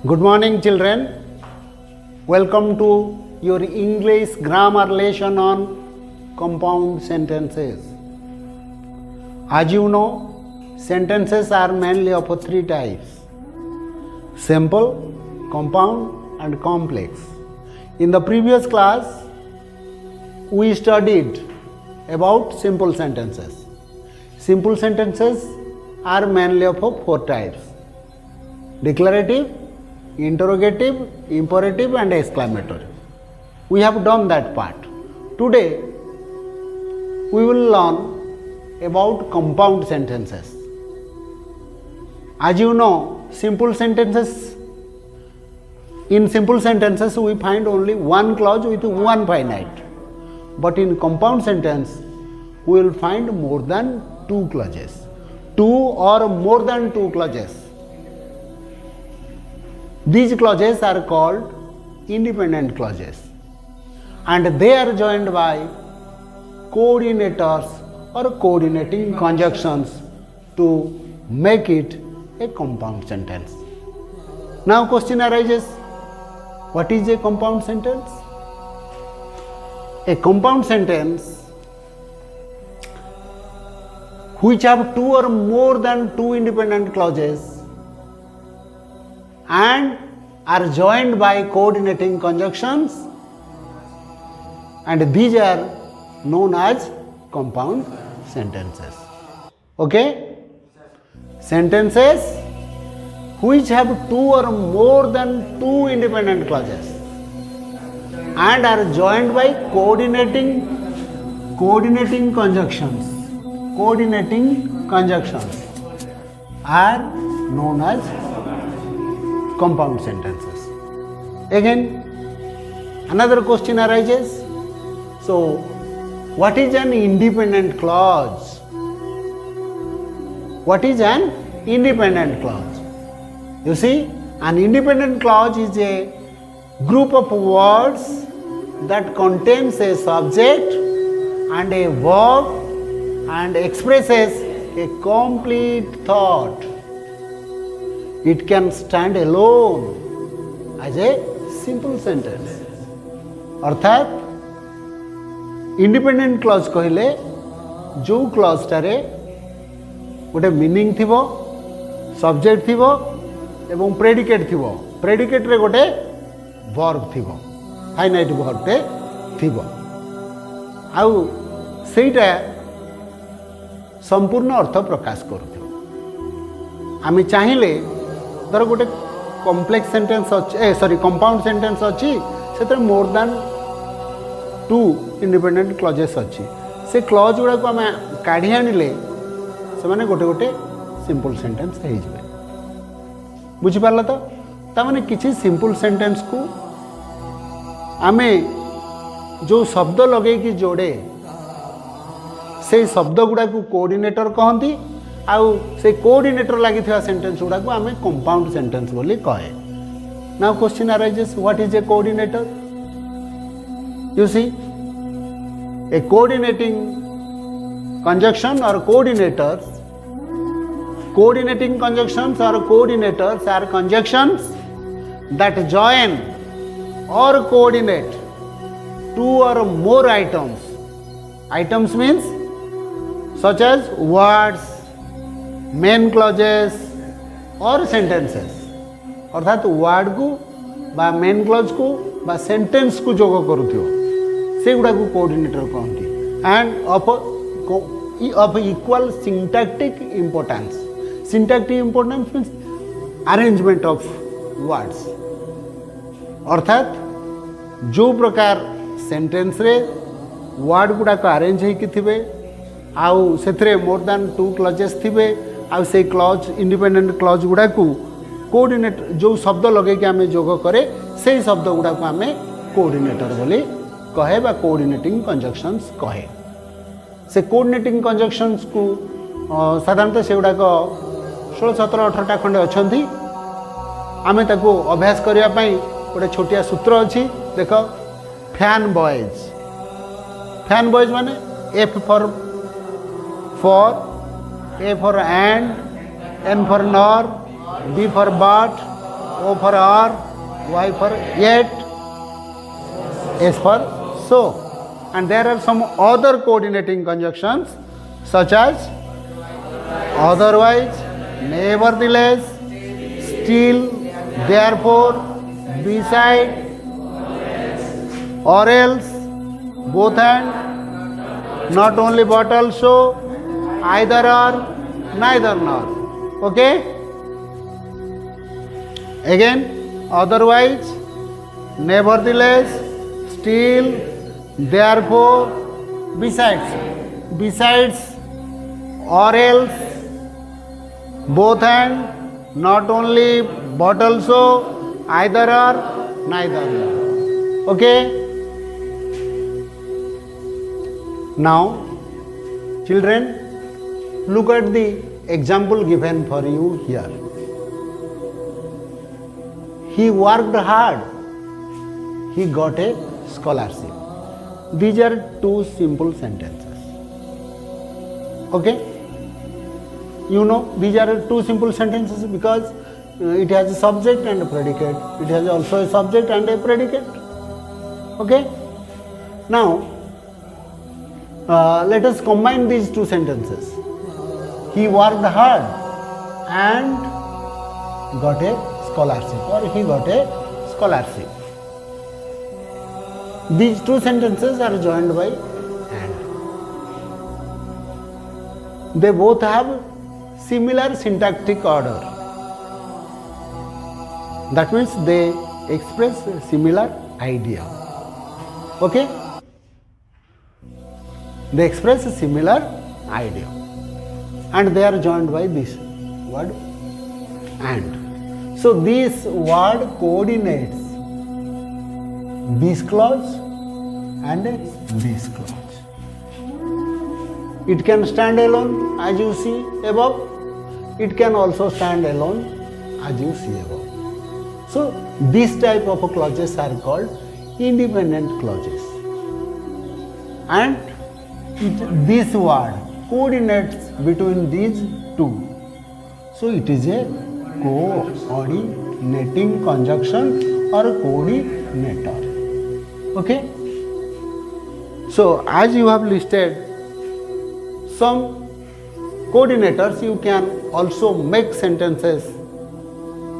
Good morning, children. Welcome to your English grammar lesson on compound sentences. As you know, sentences are mainly of three types: simple, compound, and complex. In the previous class, we studied about simple sentences. Simple sentences are mainly of four types: declarative, interrogative, imperative, and exclamatory. We have done that part. Today we will learn about compound sentences. As you know, in simple sentences we find only one clause with one finite, but in compound sentence we will find more than two clauses, two or more than two clauses. These clauses are called independent clauses, and they are joined by coordinators or coordinating conjunctions to make it a compound sentence. Now question arises, what is a compound sentence? A compound sentence which have two or more than two independent clauses and are joined by coordinating conjunctions, and these are known as compound sentences. Okay? Sentences which have two or more than two independent clauses and are joined by coordinating conjunctions are known as compound sentences. Again, another question arises. So, what is an independent clause? What is an independent clause? You see, an independent clause is a group of words that contains a subject and a verb and expresses a complete thought. It can stand alone as a simple sentence. अर्थात independent clause कहले जो क्लॉजटारे गोटे meaning थिबो, subject थिबो एवं predicate थिबो, predicate रे गोटे वर्ब थिबो, फाइनाइट वर्बटे थिबो, आउ सेटा संपूर्ण अर्थ प्रकाश करूथिबो। आमे चाहिले धर गोटे कॉम्प्लेक्स सेंटेंस अच्छी कंपाउंड सेंटेंस अच्छी से more than two independent clauses अच्छी से क्लॉज गुड़ा को आम काढ़ी आनिले से माने गोटे गोटे सिंपल सेंटेंस हो जाए। बुझिपार तो तामाने किसी सिंपल सेंटेंस को आमे जो शब्द लगे कि जोड़े से शब्द गुड़ा को कोऑर्डिनेटर कहती आउ से कोऑर्डिनेटर लगी सेंटेंस गुड़ा को आमे कंपाउंड सेंटेंस बोली कहे। Now question arises, what is a coordinator? You see, a coordinating conjunction or coordinators, coordinating conjunctions or coordinators are conjunctions that join or coordinate two or more items. Items means such as words, main clauses or sentences. अर्थात word को बा main clause को बा sentence को जोग करूथियो से गुडा को कोऑर्डिनेटर कहंती and of equal syntactic importance. Syntactic importance means arrangement of words. अर्थात जो प्रकार सेंटेंस रे वर्ड गुडा को अरेंज होइकि थिबे आउ सेथरे मोर देन टू क्लॉजेस थिबे आउ से क्लॉज इंडिपेंडेंट क्लॉज गुडा को कोऑर्डिनेट जो शब्द लगे कि आमे जोग करे से शब्द गुडा को आमे कोऑर्डिनेटर बोली कहे बा कोऑर्डिनेटिंग कंजंक्शंस कहे। से कोऑर्डिनेटिंग कंजंक्शंस को साधारणतः से गुडा को 16, 17, 18टा खंडे अछंती। आमे ताको अभ्यास करिया पई गोटे छोटिया सूत्र अछि। देखो, फैन बॉयज माने F for A for and, N for nor, B for but, O for or, Y for yet, S for so. And there are some other coordinating conjunctions such as otherwise, nevertheless, still, therefore, beside, or else, both and, not only but also, either or, neither nor. Okay? Again, otherwise, nevertheless, still, therefore, besides, or else, both and, not only but also, either or, neither nor. Okay? Now, children, look at the example given for you here. He worked hard. He got a scholarship. These are two simple sentences. Okay? You know, these are two simple sentences because it has a subject and a predicate. It has also a subject and a predicate. Okay? Now, let us combine these two sentences. He worked hard and got a scholarship, or he got a scholarship. These two sentences are joined by and. They both have similar syntactic order. That means they express a similar idea. Okay? They express a similar idea. And they are joined by this word and. So this word coordinates this clause and this clause. It can stand alone as you see above. It can also stand alone as you see above. So this type of clauses are called independent clauses. And this word coordinates between these two. So it is a coordinating conjunction or coordinator. Okay? So as you have listed some coordinators, you can also make sentences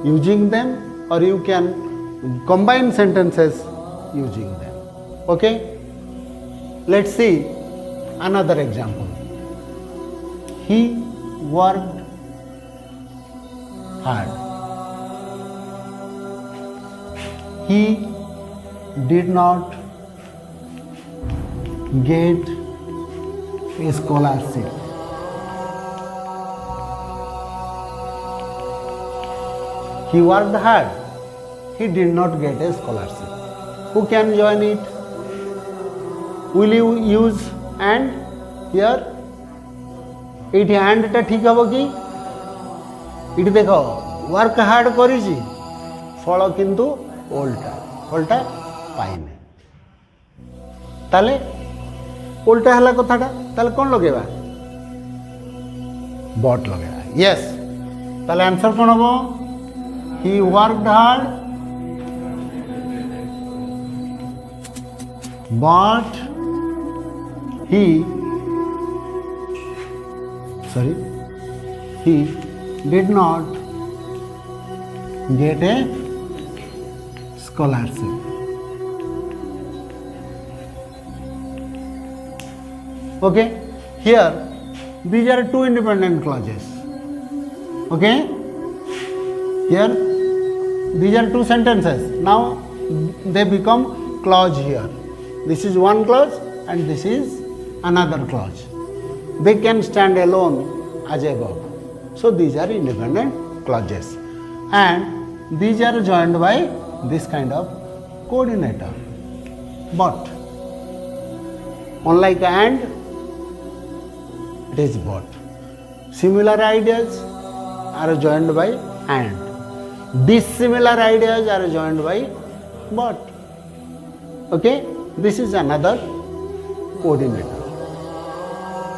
using them, or you can combine sentences using them. Okay? Let's see another example. He worked hard. He did not get a scholarship. He worked hard. He did not get a scholarship. Who can join it? Will you use and here? ଏଇଠି ହ୍ୟାଣ୍ଡଟା ଠିକ୍ ହେବ କି? ଏଇଠି ଦେଖ work hard କରିଛି, ଫଳ କିନ୍ତୁ ଓଲଟା ପାଇନି। ତାହେଲେ ଓଲଟା ହେଲା କଥାଟା, ତାହେଲେ କ'ଣ ଲଗେଇବା? ବଟ୍ ଲଗେଇବା। ୟେସ୍, ତାହେଲେ ଆନ୍ସର୍ କ'ଣ ହେବ? ହି worked hard but he did not get a scholarship. Okay, here these are two independent clauses. Okay, here these are two sentences. Now they become clause here. This is one clause and this is another clause. They can stand alone as above. So these are independent clauses. And these are joined by this kind of coordinator. But unlike and, it is but. Similar ideas are joined by and. Dissimilar ideas are joined by but. Okay? This is another coordinator.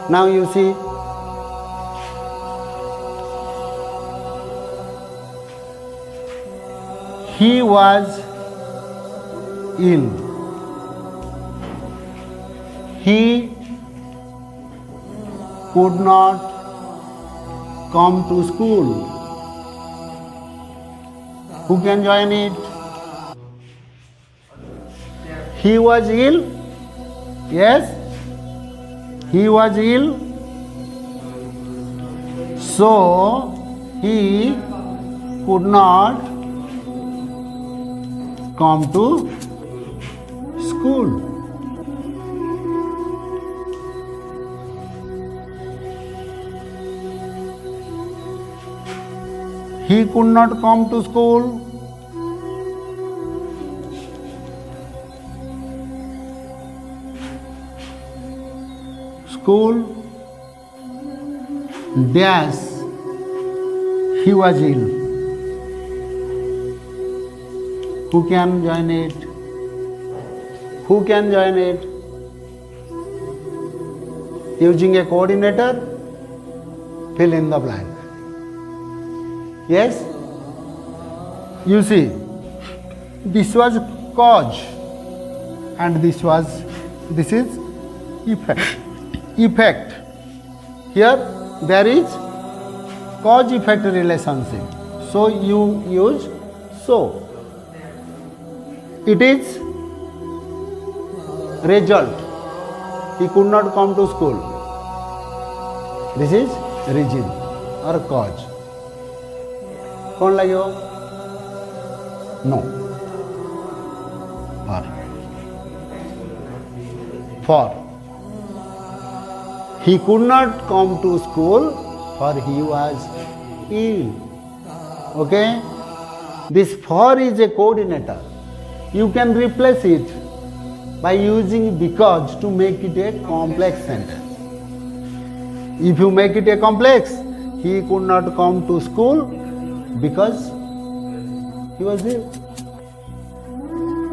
Now you see He was ill. He could not come to school. Who can join it? He was ill. Yes, he was ill. So he could not come to school. He could not come to school. School dash he was ill. Who can join it? Who can join it? Using a coordinator, fill in the blank. Yes? You see, this was cause and this is effect. Effect. Here there is cause effect relationship. So you use so. It is result. He could not come to school. This is reason or cause. कौन लगे हो? No. For. He could not come to school for he was ill. Okay? This for is a coordinator. You can replace it by using because to make it a complex sentence. If you make it a complex, he could not come to school because he was ill.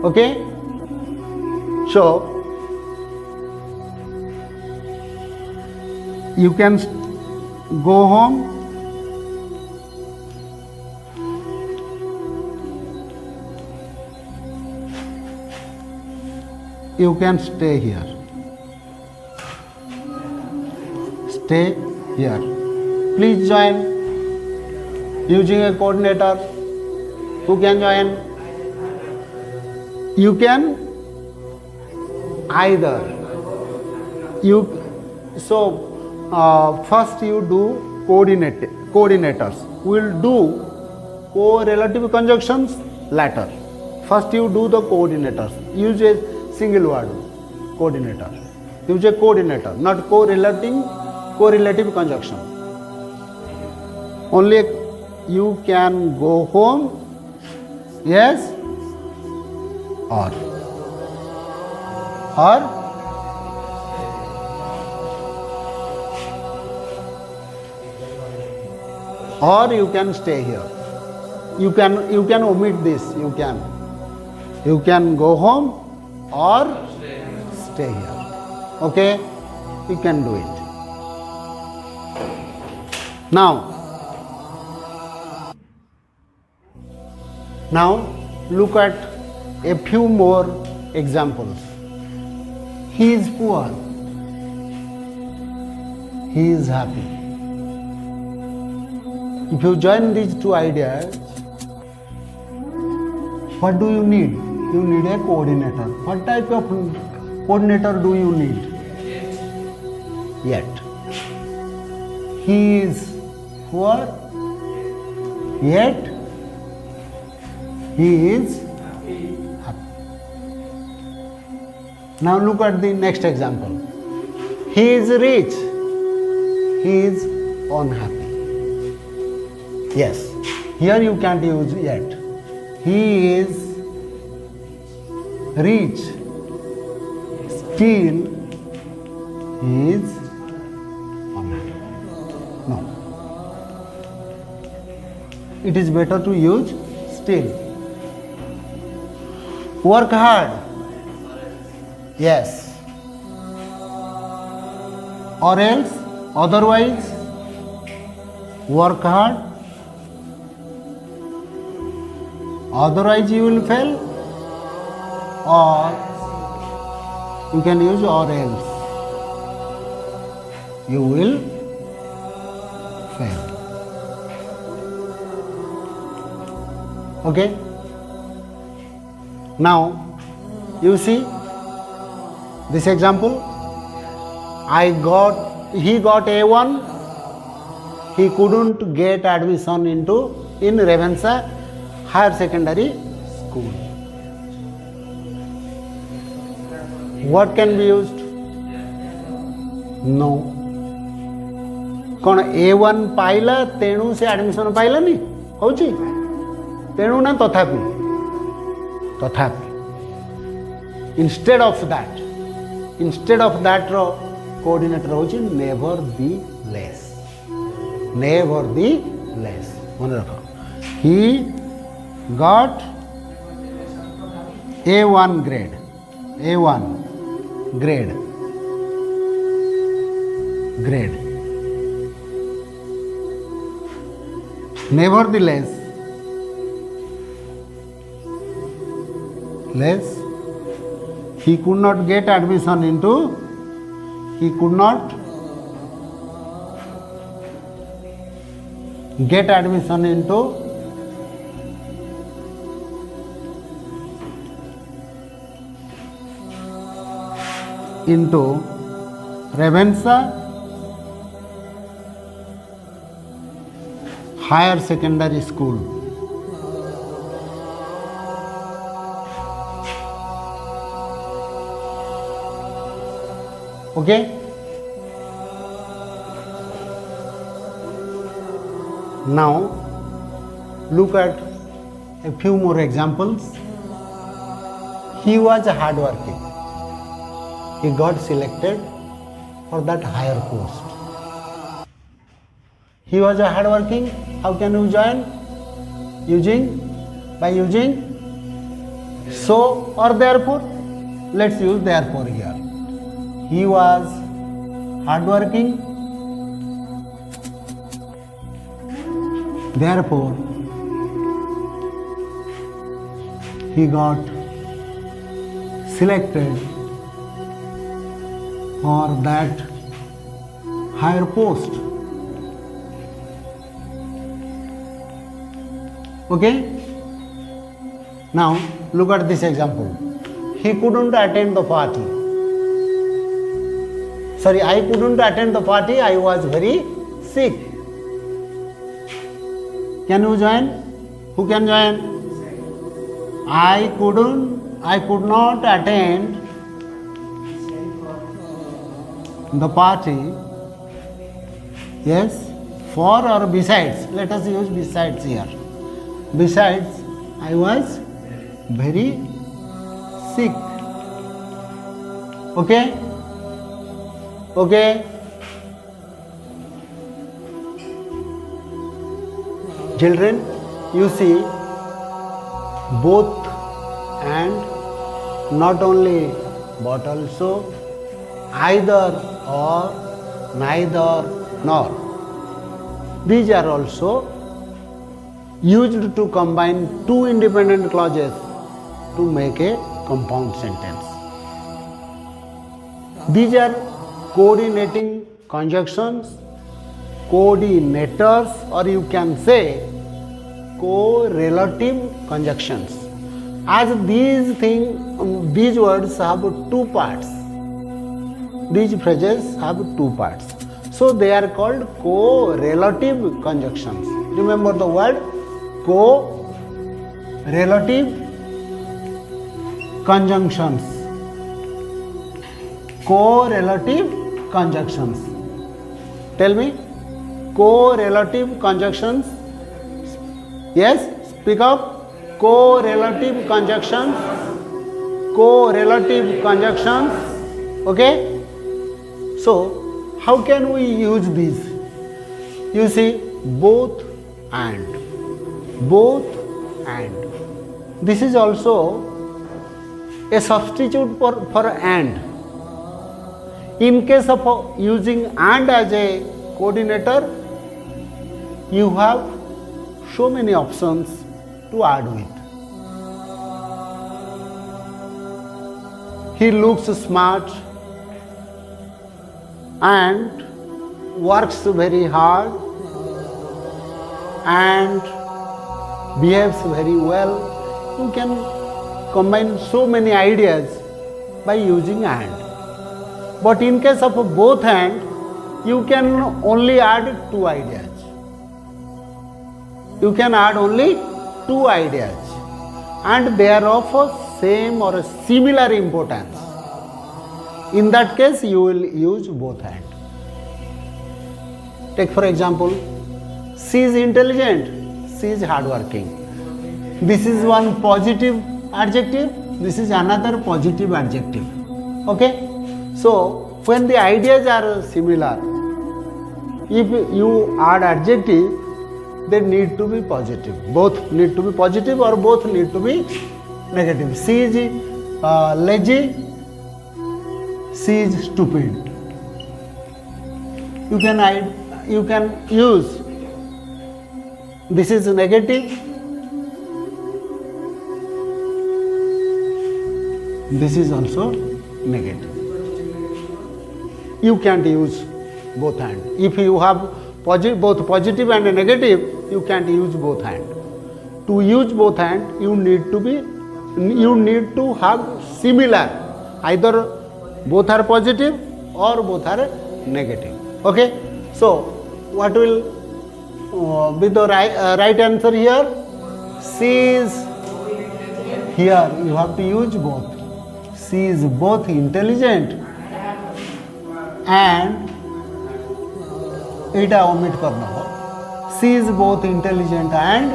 Okay? So, you can go home. You can stay here. Stay here. Please join using a coordinator. Who can join? You can either. First you do coordinators. We'll do correlative conjunctions later. First you do the coordinators. Use a single word coordinator. Use a coordinator, not correlative conjunction. Only you can go home, yes, or you can stay here. You can omit this. You can go home or stay here. Okay? You can do it. Now look at a few more examples. He is poor. He is happy. If you join these two ideas, what do you need? You need a coordinator. What type of coordinator do you need? Yet. He is poor, yet he is happy. Now look at the next example. He is rich, he is unhappy. Yes, here you can't use yet. He is rich, still he is unhappy. No. It is better to use still. Work hard. Yes. Or else, otherwise, work hard. otherwise you will fail, or you can use or else you will fail. Okay, now you see this example. He got A1, he couldn't get admission in Ravenshaw Higher Secondary School. What can be used? No. कौन A1 पाइला तेणु से admission पाइला नहीं होची तेणु ना तथापि instead of that रो coordinator होची नेवरदीलेस मन रख he got A1 grade nevertheless he could not get admission into Ravenshaw Higher Secondary School. Okay, now look at a few more examples. He was hardworking. He got selected for that higher post. He was hardworking. How can you join? By using so or therefore. Let's use therefore here. He was hardworking. Therefore, he got selected for that higher post. Okay, now look at this example. He couldn't attend the party. I couldn't attend the party, I was very sick. Can you join? Who can join? I could not attend the party. Yes, for or besides. Let us use besides here. Besides, I was very sick. Okay? Children, you see both and not only but also either or, neither nor. These are also used to combine two independent clauses to make a compound sentence. These are coordinating conjunctions, coordinators, or you can say correlative conjunctions. As these words have two parts. These phrases have two parts. So they are called correlative conjunctions. Remember the word correlative conjunctions. Correlative conjunctions. Tell me, correlative conjunctions. Yes, speak up. Correlative conjunctions. Correlative conjunctions. Okay? So, how can we use these? You see, both and. This is also a substitute for and. In case of using and as a coordinator, you have so many options to add with. he looks smart and works very hard and behaves very well. You can combine so many ideas by using and. But in case of both and, you can only add two ideas. You can add only two ideas and they are of a same or a similar importance. In that case, you will use both and. Take for example, she is intelligent, she is hardworking. This is one positive adjective, this is another positive adjective. Okay? So, when the ideas are similar, if you add adjective, they need to be positive. Both need to be positive or both need to be negative. She is lazy, she is stupid. You can use this is negative, this is also negative. You can't use both hand. If you have both positive and negative, you can't use both hand. To use both hand, you need to have similar. Either both are positive or both are negative. Okay? So, what will be the right answer here? She is, here you have to use both. She is both intelligent and এটা omit करना हो. She is both intelligent and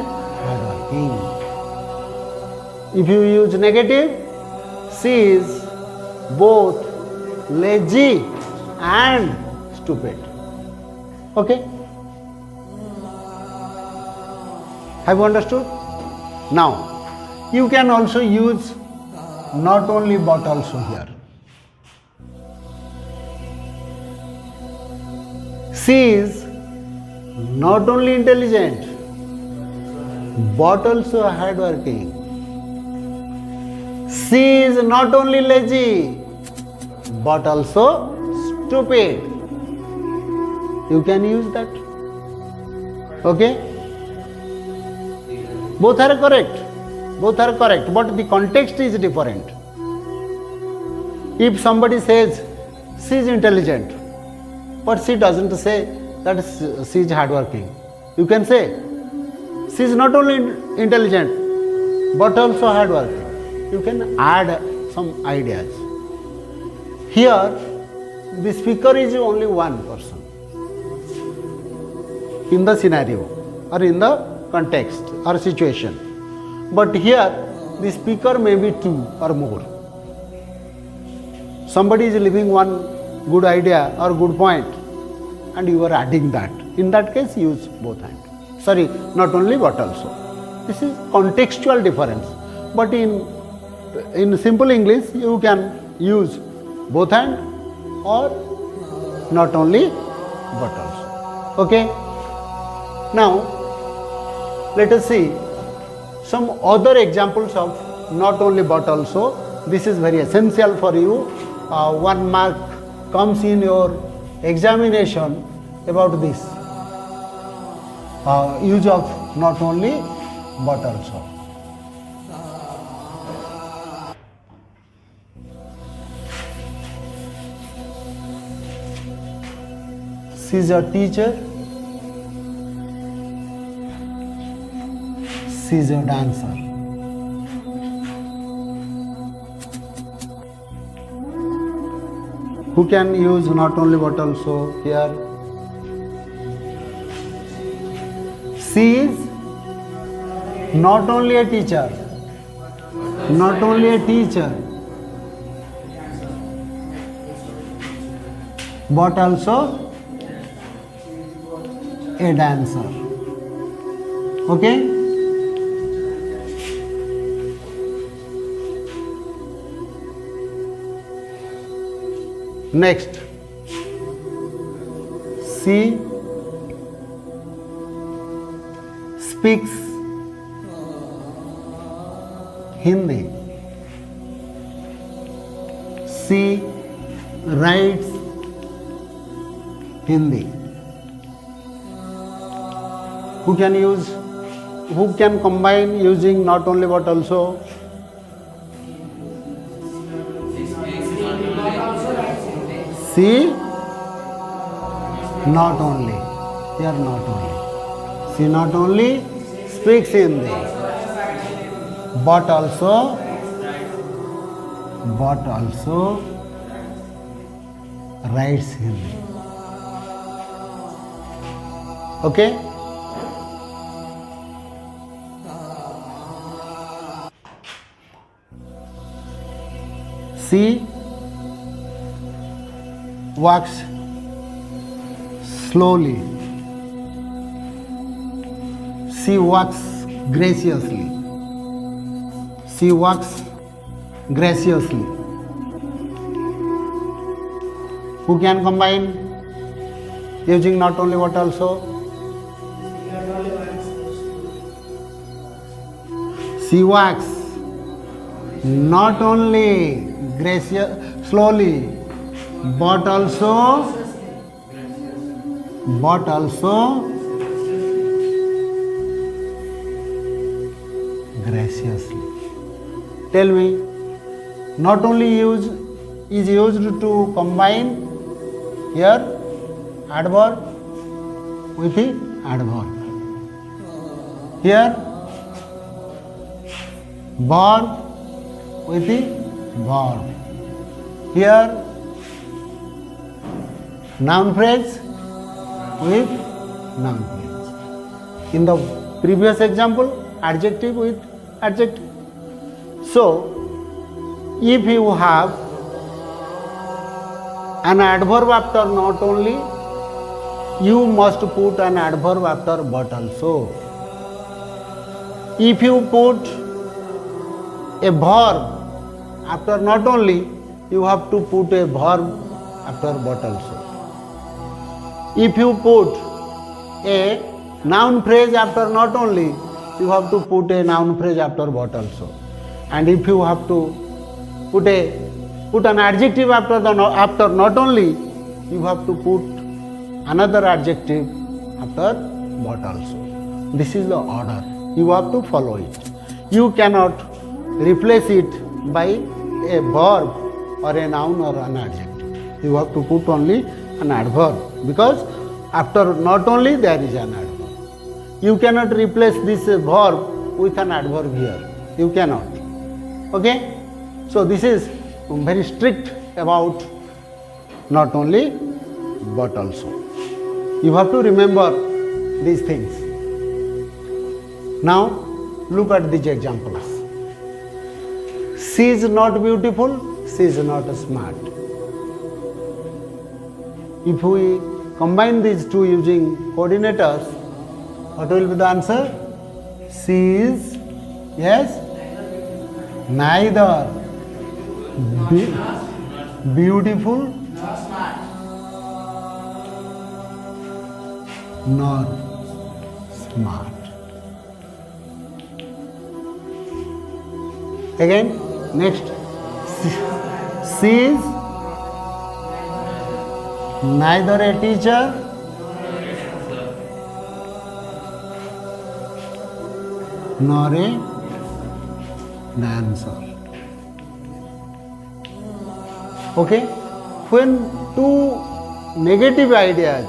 hardworking. If you use negative, she is both lazy and stupid. Okay? Have you understood? Now, you can also use not only but also here. She is not only intelligent but also hardworking. She is not only lazy but also stupid. You can use that. Okay? Both are correct. Both are correct, but the context is different. If somebody says she is intelligent, but she doesn't say that she is hardworking, you can say she is not only intelligent but also hardworking. You can add some ideas. Here, the speaker is only one person in the scenario or in the context or situation. But here, the speaker may be two or more. Somebody is leaving one good idea or good point and you are adding that. In that case, use both hands. Sorry, not only but also. This is contextual difference. But in simple English, you can use both hands or not only but also. Okay? Now, let us see some other examples of not only but also. This is very essential for you. 1 mark comes in your examination about this use of not only but also. She is a teacher. She is a dancer. Who can use not only but also here? She is not only a teacher, but also a dancer. Okay? Next, she speaks Hindi. C writes Hindi. Who can combine using not only but also? C not only. Here not only. C not only speaks Hindi, but also writes Hindi. Okay? C walks slowly. She walks graciously. She walks graciously. Who can combine using not only but also? She walks not only slowly, but also graciously. Tell me, not only is used to combine here adverb with the adverb. Here verb with the verb. Here noun phrase with noun phrase. In the previous example, adjective with adjective. So, if you have an adverb after not only, you must put an adverb after but also. If you put a verb after not only, you have to put a verb after but also. If you put a noun phrase after not only, you have to put a noun phrase after but also. And if you have to put an adjective after not only, you have to put another adjective after but also. This is the order. You have to follow it. You cannot replace it by a verb or a noun or an adjective. You have to put only an adverb, because after not only there is an adverb. You cannot replace this verb with an adverb here. You cannot. Okay? So this is very strict about not only but also. You have to remember these things. Now look at these examples. She is not beautiful, she is not smart. If we combine these two using coordinators, what will be the answer? She is, yes, neither beautiful nor smart. Again, next, she is neither a teacher nor a dancer. Okay? When two negative ideas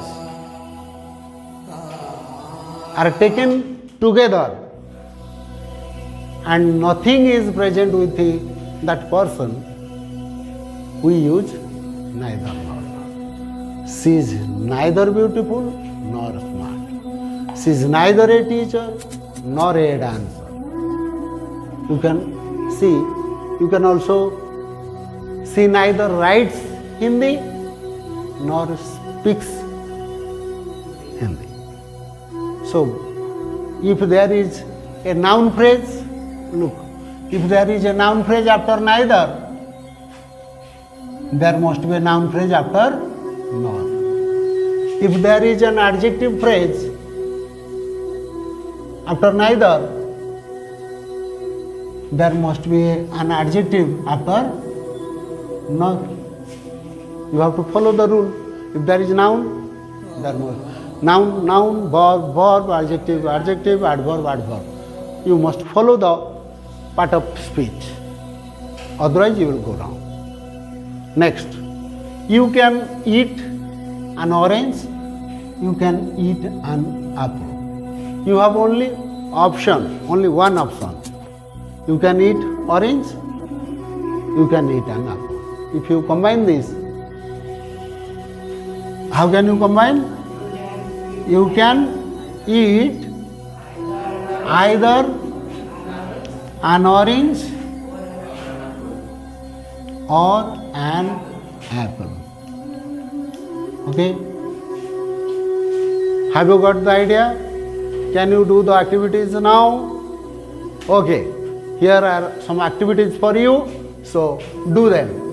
are taken together and nothing is present with that person, we use neither nor. She is neither beautiful nor smart. She is neither a teacher nor a dancer. You can see, you can also see neither writes Hindi nor speaks Hindi. So, if there is a noun phrase, look, if there is a noun phrase after neither, there must be a noun phrase after nor. If there is an adjective phrase after neither, there must be an adjective after No. You have to follow the rule. If there is noun, there must noun, verb, adjective, adverb, adverb. You must follow the part of speech. Otherwise, you will go wrong. Next, you can eat an orange. You can eat an apple. You have only one option. You can eat orange. You can eat an apple. If you combine this, how can you combine? You can eat either an orange or an apple. Okay? Have you got the idea? Can you do the activities now? Okay. Here are some activities for you. So do them.